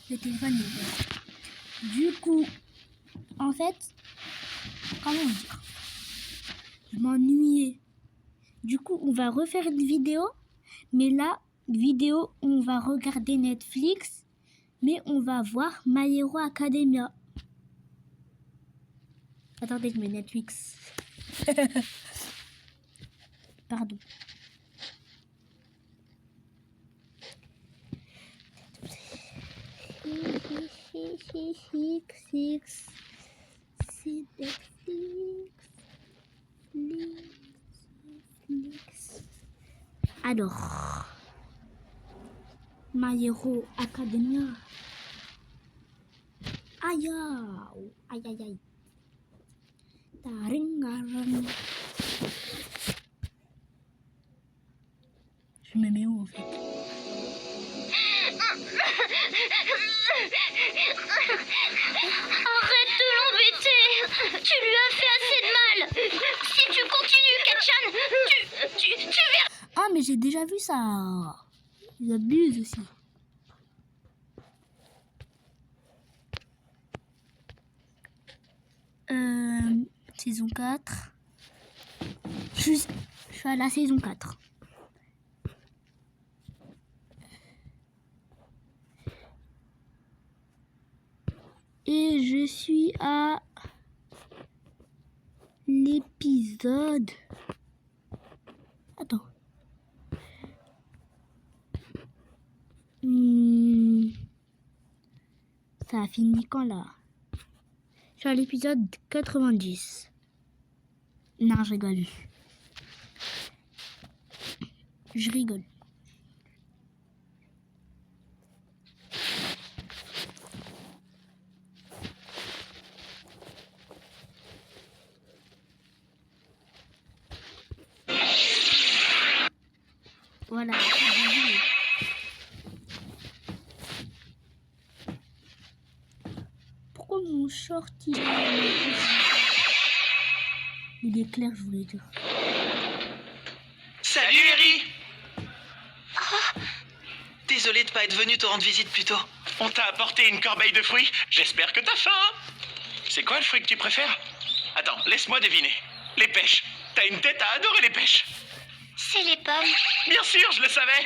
Le téléphone est vert. Du coup, en fait, comment dire? Je m'ennuyais. Du coup, on va refaire une vidéo. Mais là, vidéo, on va regarder Netflix. Mais on va voir My Hero Academia. Attendez, je mets Netflix. Pardon. C'est Netflix. Alors, My Hero Academia. Aïe, aïe, aïe, aïe. Taringaran. Je me mets où en fait? Arrête de l'embêter. Tu lui as fait assez de mal. Si tu continues, Ketchan, tu verras. Ah, mais j'ai déjà vu ça. Ils abusent aussi. Saison 4. Je suis à la saison 4. Et je suis à l'épisode... Attends. Ça a fini quand là? Je suis à l'épisode 90. Non, je rigole. Je rigole. Voilà. Pourquoi mon short il est clair, je voulais dire. Salut Eri. Désolé de pas être venu te rendre visite plus tôt. On t'a apporté une corbeille de fruits. J'espère que t'as faim. C'est quoi le fruit que tu préfères? Attends, laisse-moi deviner. Les pêches. T'as une tête à adorer les pêches. C'est les pommes. Bien sûr, je le savais.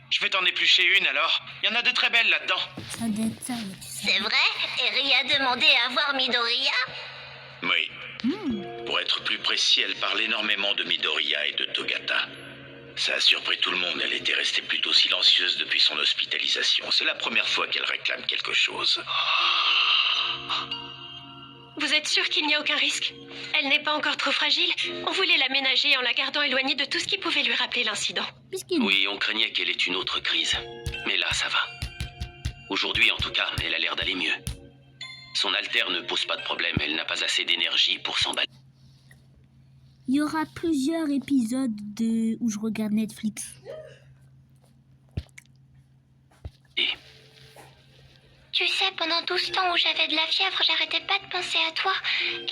Je vais t'en éplucher une alors. Il y en a de très belles là-dedans. Ça doit être ça, mais tu sais. C'est vrai? Eri a demandé à voir Midoriya? Oui. Pour être plus précis, elle parle énormément de Midoriya et de Togata. Ça a surpris tout le monde, elle était restée plutôt silencieuse depuis son hospitalisation. C'est la première fois qu'elle réclame quelque chose. Vous êtes sûr qu'il n'y a aucun risque? Elle n'est pas encore trop fragile? On voulait l'aménager en la gardant éloignée de tout ce qui pouvait lui rappeler l'incident. Puisqu'il... Oui, on craignait qu'elle ait une autre crise. Mais là, ça va. Aujourd'hui, en tout cas, elle a l'air d'aller mieux. Son altère ne pose pas de problème, elle n'a pas assez d'énergie pour s'emballer. Il y aura plusieurs épisodes où je regarde Netflix. Tu sais, pendant tout ce temps où j'avais de la fièvre, j'arrêtais pas de penser à toi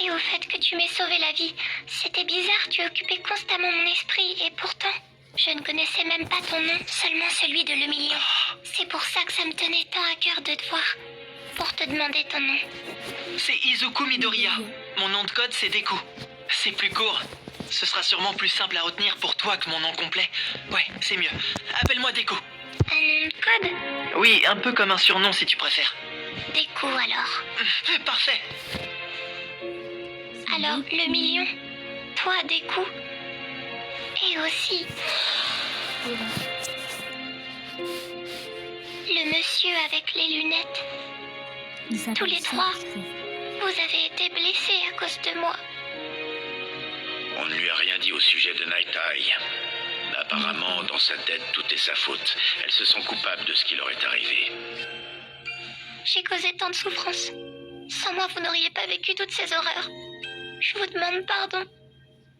et au fait que tu m'aies sauvé la vie. C'était bizarre, tu occupais constamment mon esprit et pourtant, je ne connaissais même pas ton nom, seulement celui de l'Emilien. C'est pour ça que ça me tenait tant à cœur de te voir, pour te demander ton nom. C'est Izuku Midoriya. Mon nom de code, c'est Deku. C'est plus court. Ce sera sûrement plus simple à retenir pour toi que mon nom complet. Ouais, c'est mieux. Appelle-moi Deku. Un nom de code? Oui, un peu comme un surnom si tu préfères. Deku alors. Parfait. Alors, le million, toi Deku, et aussi le monsieur avec les lunettes. Tous les trois, vous avez été blessés à cause de moi. On ne lui a rien dit au sujet de Night Eye. Apparemment, dans sa tête, tout est sa faute. Elle se sent coupable de ce qui leur est arrivé. J'ai causé tant de souffrance. Sans moi, vous n'auriez pas vécu toutes ces horreurs. Je vous demande pardon.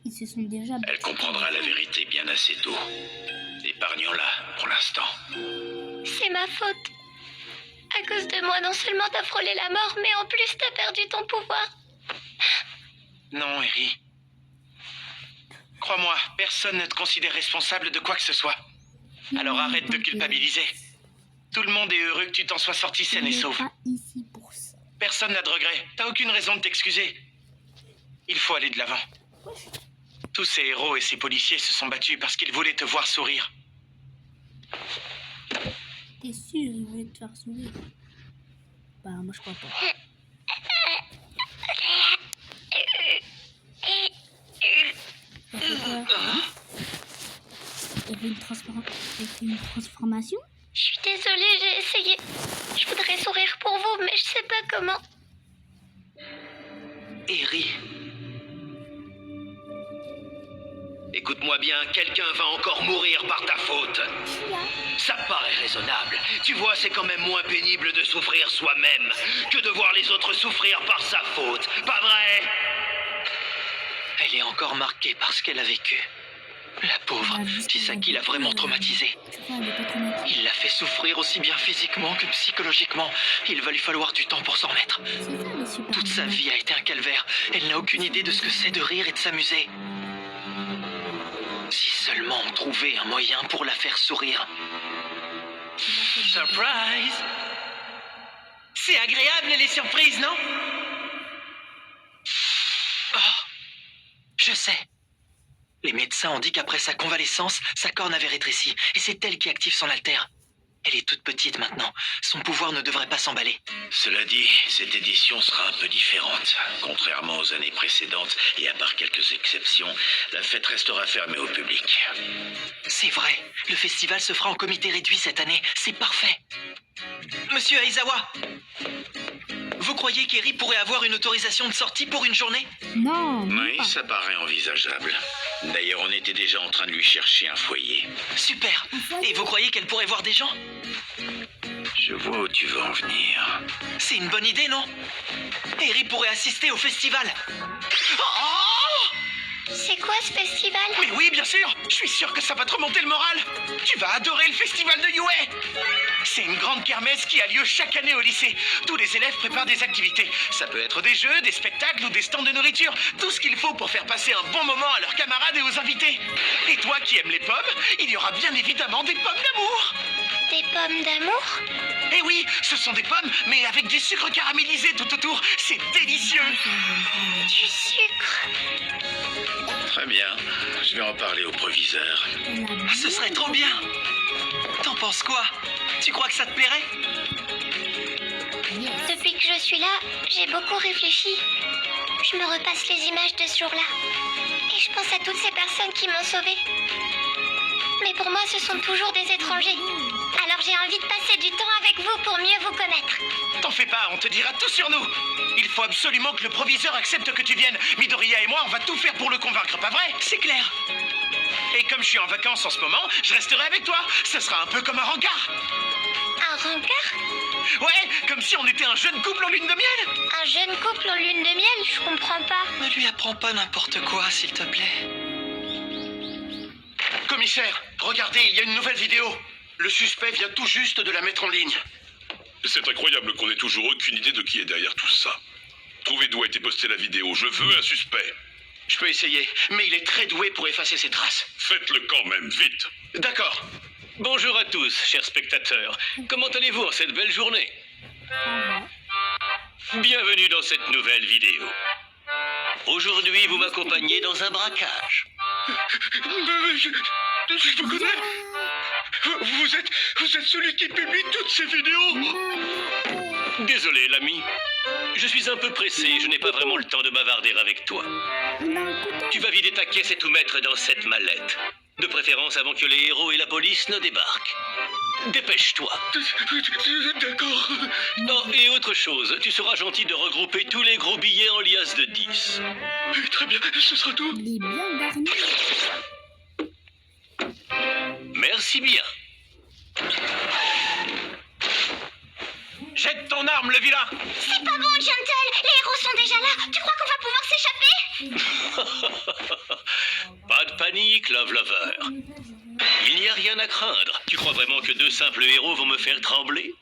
Ils se sont déjà... Elle comprendra la vérité bien assez tôt. Épargnons-la pour l'instant. C'est ma faute. À cause de moi, non seulement t'as frôlé la mort, mais en plus t'as perdu ton pouvoir. Non, Eri. Crois-moi, personne ne te considère responsable de quoi que ce soit. Alors arrête de culpabiliser. Tout le monde est heureux que tu t'en sois sorti saine et On n'est sauve. pas ici pour ça. Personne n'a de regrets. T'as aucune raison de t'excuser. Il faut aller de l'avant. Tous ces héros et ces policiers se sont battus parce qu'ils voulaient te voir sourire. T'es sûr, il voulait te faire sourire? Bah, moi je crois pas. Ça fait quoi? Il y avait une transformation? Je suis désolée, j'ai essayé. Je voudrais sourire pour vous, mais je sais pas comment. Eri. Écoute-moi bien, quelqu'un va encore mourir par ta faute. Ça paraît raisonnable. Tu vois, c'est quand même moins pénible de souffrir soi-même que de voir les autres souffrir par sa faute. Pas vrai? Elle est encore marquée par ce qu'elle a vécu. La pauvre, c'est ça qui l'a vraiment traumatisée. Tu vois, elle est pas traumatisée. Il l'a fait souffrir aussi bien physiquement que psychologiquement. Il va lui falloir du temps pour s'en remettre. C'est ça les super Toute sa héros. vie a été un calvaire. Elle n'a aucune idée de ce que c'est de rire et de s'amuser. Si seulement on trouvait un moyen pour la faire sourire. Surprise! C'est agréable les surprises, non? Oh, je sais. Les médecins ont dit qu'après sa convalescence, sa corne avait rétréci. Et c'est elle qui active son altère. Elle est toute petite maintenant. Son pouvoir ne devrait pas s'emballer. Cela dit, cette édition sera un peu différente. Contrairement aux années précédentes, et à part quelques exceptions, la fête restera fermée au public. C'est vrai. Le festival se fera en comité réduit cette année. C'est parfait. Monsieur Aizawa, vous croyez qu'Eri pourrait avoir une autorisation de sortie pour une journée? Non, même Oui, pas. ça paraît envisageable. D'ailleurs, on était déjà en train de lui chercher un foyer. Super. Et vous croyez qu'elle pourrait voir des gens? Je vois où tu veux en venir. C'est une bonne idée, non? Eri pourrait assister au festival. Oh! C'est quoi ce festival? Mais oui, bien sûr! Je suis sûr que ça va te remonter le moral! Tu vas adorer le festival de Yue! C'est une grande kermesse qui a lieu chaque année au lycée. Tous les élèves préparent des activités. Ça peut être des jeux, des spectacles ou des stands de nourriture. Tout ce qu'il faut pour faire passer un bon moment à leurs camarades et aux invités. Et toi qui aimes les pommes, il y aura bien évidemment des pommes d'amour! Des pommes d'amour? Eh oui, ce sont des pommes, mais avec du sucre caramélisé tout autour. C'est délicieux! Du sucre? Très bien. Je vais en parler au proviseur. Ce serait trop bien. T'en penses quoi? Tu crois que ça te plairait? Depuis que je suis là, j'ai beaucoup réfléchi. Je me repasse les images de ce jour-là. Et je pense à toutes ces personnes qui m'ont sauvée. Mais pour moi, ce sont toujours des étrangers. Alors j'ai envie de passer du temps avec vous pour mieux vous connaître. T'en fais pas, on te dira tout sur nous. Il faut absolument que le proviseur accepte que tu viennes. Midoriya et moi, on va tout faire pour le convaincre, pas vrai? C'est clair. Et comme je suis en vacances en ce moment, je resterai avec toi. Ce sera un peu comme un rencard. Un rencard? Ouais, comme si on était un jeune couple en lune de miel. Un jeune couple en lune de miel? Je comprends pas. Ne lui apprends pas n'importe quoi, s'il te plaît. Commissaire, regardez, il y a une nouvelle vidéo. Le suspect vient tout juste de la mettre en ligne. C'est incroyable qu'on ait toujours aucune idée de qui est derrière tout ça. Trouvez d'où a été postée la vidéo. Je veux un suspect. Je peux essayer, mais il est très doué pour effacer ses traces. Faites-le quand même, vite. D'accord. Bonjour à tous, chers spectateurs. Comment allez-vous en cette belle journée? Bienvenue dans cette nouvelle vidéo. Aujourd'hui, vous m'accompagnez dans un braquage. Je vous connais. Vous êtes celui qui publie toutes ces vidéos. Désolé, l'ami. Je suis un peu pressé, je n'ai pas vraiment le temps de bavarder avec toi. Tu vas vider ta caisse et tout mettre dans cette mallette. De préférence avant que les héros et la police ne débarquent. Dépêche-toi. D'accord. Non, et autre chose, tu seras gentil de regrouper tous les gros billets en liasses de 10. Très bien, ce sera tout. Il est bien garni. Merci bien. Jette ton arme, le vilain. C'est pas bon, Gentle. Les héros sont déjà là. Tu crois qu'on va pouvoir s'échapper? Pas de panique, Love Lover. Il n'y a rien à craindre. Tu crois vraiment que deux simples héros vont me faire trembler?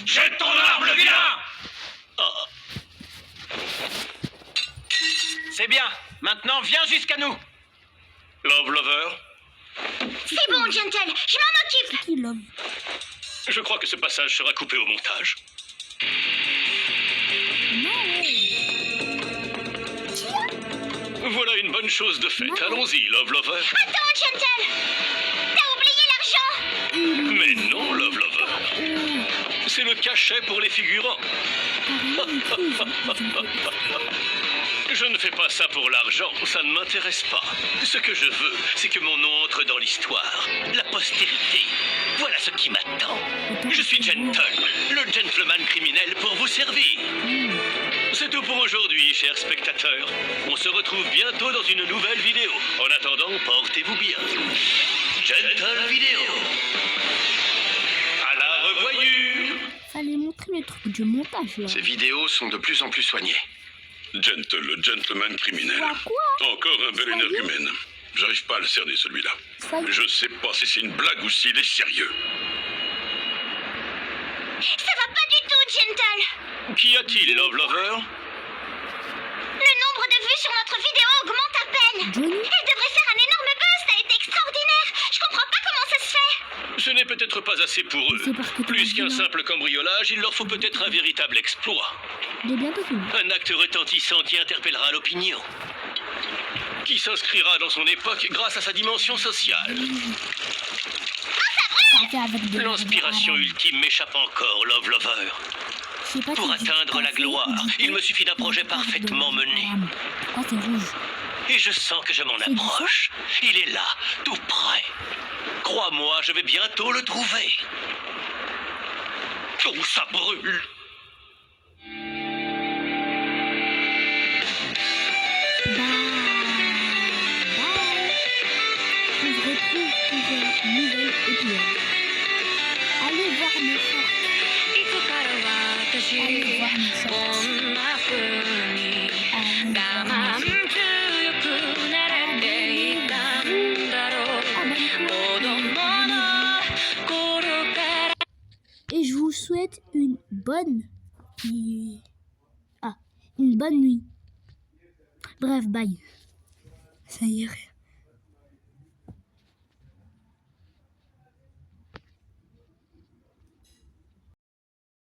Jette ton arme, le vilain. Ah, C'est bien. Maintenant, viens jusqu'à nous. Love Lover, C'est bon, Gentle. Je m'en occupe. Qui l'homme? Je crois que ce passage sera coupé au montage. Voilà une bonne chose de faite. Allons-y, Love Lover. Attends, Gentle! T'as oublié l'argent! Mais non, Love Lover. C'est le cachet pour les figurants. Je ne fais pas ça pour l'argent, ça ne m'intéresse pas. Ce que je veux, c'est que mon nom entre dans l'histoire. La postérité. Voilà ce qui m'attend. Je suis Gentle, le gentleman criminel pour vous servir. C'est tout pour aujourd'hui, chers spectateurs. On se retrouve bientôt dans une nouvelle vidéo. En attendant, portez-vous bien. Gentle Vidéo. À la revoyure. Fallait montrer le truc du montage là. Ces vidéos sont de plus en plus soignées. Gentle, le gentleman criminel. Quoi? Encore un bel énergumène. J'arrive pas à le cerner celui-là. Je sais pas si c'est une blague ou s'il est sérieux. Ça va pas du tout, Gentle! Qu'y a-t-il, Love Lover? Le nombre de vues sur notre vidéo augmente à peine! Johnny? Elle devrait faire un énorme buzz, ça a été extraordinaire! Je comprends pas comment ça se fait! Ce n'est peut-être pas assez pour eux. C'est parce que t'as Plus dit qu'un non. simple cambriolage, il leur faut peut-être un véritable exploit. Il est bientôt fini. Un acte retentissant qui interpellera l'opinion. Qui s'inscrira dans son époque grâce à sa dimension sociale. Ça fait avec de L'inspiration arabe. ultime m'échappe encore, Love Lover. Je sais pas Pour si atteindre du la café gloire, ou du il thé me suffit d'un projet avec de parfaitement mené. arabe. Pourquoi c'est rouge? Et je sens que je m'en C'est du approche. Il est là, tout près. Crois-moi, je vais bientôt le trouver. Oh, ça brûle. On se retrouve pour un nouvel épisode. Allez voir mes shorts. Allez voir mes shorts. Et je vous souhaite une bonne nuit. Bref, bye. Ça y est.